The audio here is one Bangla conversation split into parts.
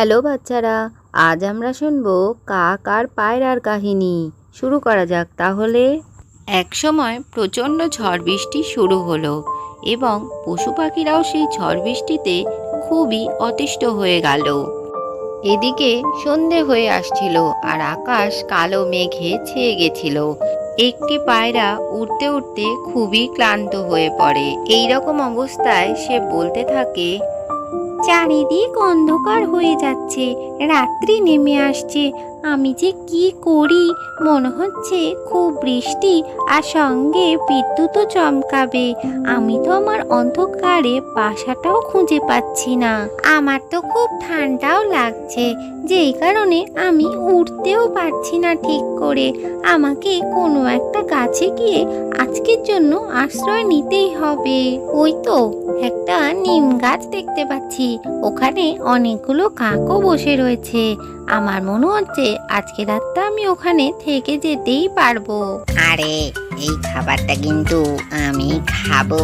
হ্যালো বাচ্চারা, আজ আমরা শুনবো কাক আর পায়রার কাহিনী। শুরু করা যাক তাহলে। এক সময় প্রচণ্ড ঝড় বৃষ্টি শুরু হলো এবং পশু পাখিরাও সেই ঝড় বৃষ্টিতে খুবই অতিষ্ঠ হয়ে গেল। এদিকে সন্ধে হয়ে আসছিল আর আকাশ কালো মেঘে ছেয়ে গেছিল। একটি পায়রা উড়তে উড়তে খুবই ক্লান্ত হয়ে পড়ে। এই রকম অবস্থায় সে বলতে থাকে, চারিদিক অন্ধকার হয়ে যাচ্ছে, রাত্রি নেমে আসছে। আমি যে কি করি, মনে হচ্ছে খুব বৃষ্টি আর সঙ্গে বিদ্যুৎও চমকাবে। আমি তো আমার অন্ধকারে বাসাটাও খুঁজে পাচ্ছি না। আমার তো খুব ঠান্ডাও লাগছে, যেই কারণে আমি উঠতেও পারছি না ঠিক করে। আমাকে কোনো একটা গাছে গিয়ে আজকের জন্য আশ্রয় নিতেই হবে। ওই তো একটা নিম গাছ দেখতে পাচ্ছি, ওখানে অনেকগুলো কাকও বসে রয়েছে। আমার মনে হচ্ছে আজকে রাতটা আমি ওখানে থেকে যেতেই পারবো। আরে এই খাবারটা কিন্তু আমি খাবো।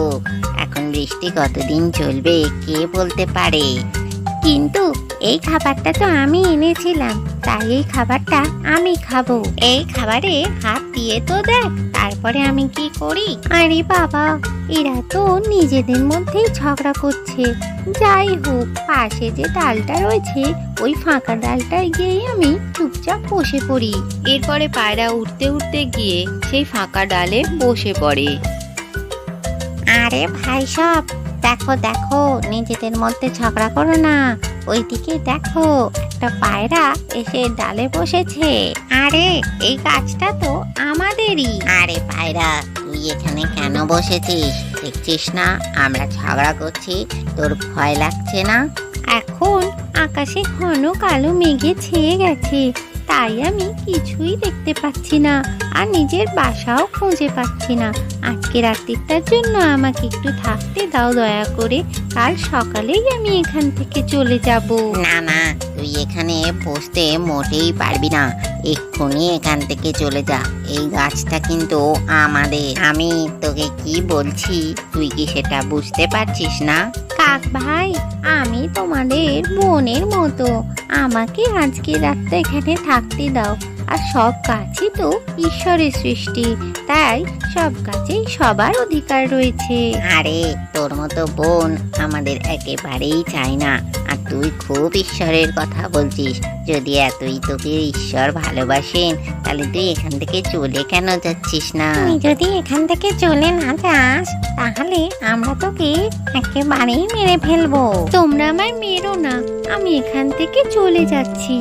এখন বৃষ্টি কতদিন চলবে কে বলতে পারে। কিন্তু এই খাবারটা তো আমি এনেছিলাম, তাই এই খাবারটা আমি খাবো। এই খাবারে হাত দিয়ে তো দেখ, তারপরে আমি কি করি। আরে বাবা, এরা তো নিজেদের মধ্যেই ঝগড়া করছে। যাই হোক, পাশে যে ডালটা রয়েছে ওই ফাঁকা ডালটায় গিয়ে আমি চুপচাপ বসে পড়ি। এরপরে পায়রা উঠতে উঠতে গিয়ে সেই ফাঁকা ডালে বসে পড়ে। আরে ভাই সব, দেখো দেখো, নিজেদের মধ্যে ঝগড়া করো না। ওইদিকে দেখো, একটা পায়রা এসে ডালে বসেছে। আরে এই গাছটা তো আমাদেরই। আরে পায়রা, তুই এখানে কেন বসেছিস? দেখছিস না আমরা ঝগড়া করছি? তোর ভয় লাগছে না? এখন আকাশে ঘন কালো মেঘে ছেয়ে গেছে, তাই আমি কিছুই দেখতে পাচ্ছি না আর নিজের বাসাও খুঁজে পাচ্ছি না। আজকে রাত্রিটার জন্য আমাকে একটু থাকতে দাও দয়া করে, কাল সকালেই আমি এখান থেকে চলে যাব। না না, তুই এখানে বসতে মোটেই পারবি না। এক্ষুনি এখান থেকে চলে যা। এই গাছটা কিন্তু আমাদের। আমি তোকে কি বলছি তুই কি সেটা বুঝতে পারছিস না? কাক ভাই, আমি তোমাদের বোনের মতো, আমাকে আজকে রাতটা এখানে থাকতে দাও। আর সব গাছই তো ঈশ্বরের সৃষ্টি, তাই সব গাছেই সবার অধিকার রয়েছে। আরে তোর মতো বোন আমাদের একেবারেই চাই না। আর তুই খুব ঈশ্বরের কথা বলছিস। যদি এতই তোকে ঈশ্বর ভালোবাসেন, তাহলে তুই এখান থেকে চলে কেন যাচ্ছিস না? তুই যদি এখান থেকে চলে না যাস, তাহলে আমরা তোকে একেবারেই মেরে ফেলবো। তোমরা আমায় মেরো না, আমি এখান থেকে চলে যাচ্ছি।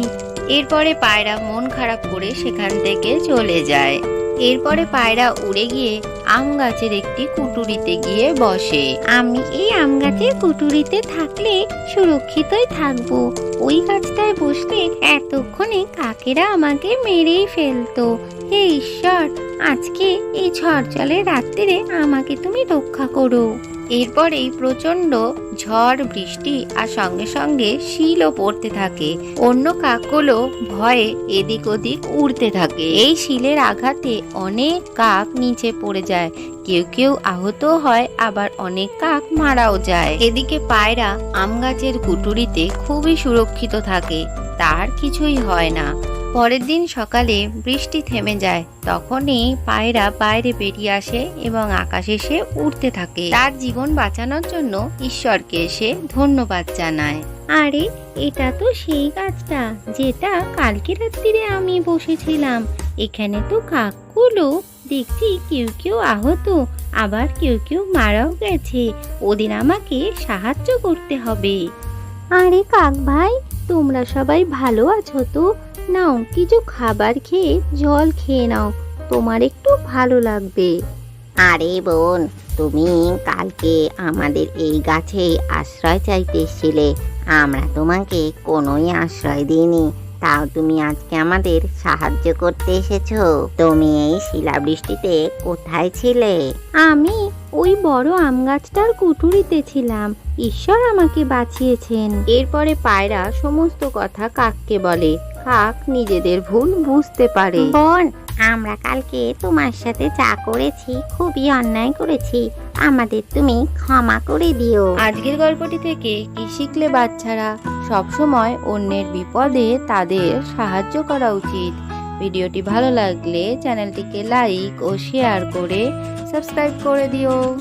এরপরে পায়রা মন খারাপ করে সেখান থেকে চলে যায়। এরপরে পায়রা উড়ে গিয়ে আম গাছের একটি কুটুরিতে গিয়ে বসে। আমি এই আম গাছের কুটুরিতে থাকলে সুরক্ষিতই থাকবো। ওই গাছটায় বসলে এতক্ষণে কাকেরা আমাকে মেরেই ফেলতো। হে ঈশ্বর, আজকে এই ঝড় জলের রাত্রিরে আমাকে তুমি রক্ষা করো। এরপরেই প্রচন্ড ঝড় বৃষ্টি আর সঙ্গে সঙ্গে শিলও পড়তে থাকে। অন্য কাকগুলো ভয়ে এদিক ওদিক উড়তে থাকে। এই শিলের আঘাতে অনেক কাক নিচে পড়ে যায়, কেউ কেউ আহত হয়, আবার অনেক কাক মারাও যায়। এদিকে পায়রা আম গাছের কুটুরিতে খুবই সুরক্ষিত থাকে, তার কিছুই হয় না। পরের দিন সকালে বৃষ্টি থেমে যায়, তখনই পায়রা বাইরে বেরিয়ে আসে এবং আকাশে সে উড়তে থাকে। তার জীবন বাঁচানোর জন্য ঈশ্বরকে সে ধন্যবাদ জানায়। আরে এটা তো সেই গাছটা যেটা কালকে রাত্রিরে আমি বসেছিলাম। এখানে তো কাকগুলো দেখছি কেউ কেউ আহত, আবার কেউ কেউ মারাও গেছে। ওদের আমাকে সাহায্য করতে হবে। আরে কাক ভাই, তোমরা সবাই ভালো আছো তো? নাও, কিছু খাবার খেয়ে জল খেয়ে নাও, তোমার একটু ভালো লাগবে। আরে বোন, তুমি কালকে আমাদের এই গাছে আশ্রয় চাইতে এসেছিলে। আমরা তোমাকে কোনোই আশ্রয় দিইনি, তাও তুমি আজকে আমাদের সাহায্য করতে এসেছো। তুমি এই শিলাবৃষ্টিতে কোথায় ছিলে? আমি ওই বড় আম গাছটার কুঠুরিতে ছিলাম, ঈশ্বর আমাকে বাঁচিয়েছেন। এরপরে পায়রা সমস্ত কথা কাককে বলে। কাক নিজেদের ভুল বুঝতে পারে। বোন, আমরা কালকে তোমার সাথে যা করেছি খুবই অন্যায় করেছি, আমাদের তুমি ক্ষমা করে দিও। আজকের গল্পটি থেকে কি শিখলে বাচ্চারা? সবসময় অন্যের বিপদে তাদের সাহায্য করা উচিত। ভিডিওটি ভালো লাগলে চ্যানেলটিকে লাইক ও শেয়ার করে সাবস্ক্রাইব করে দিও।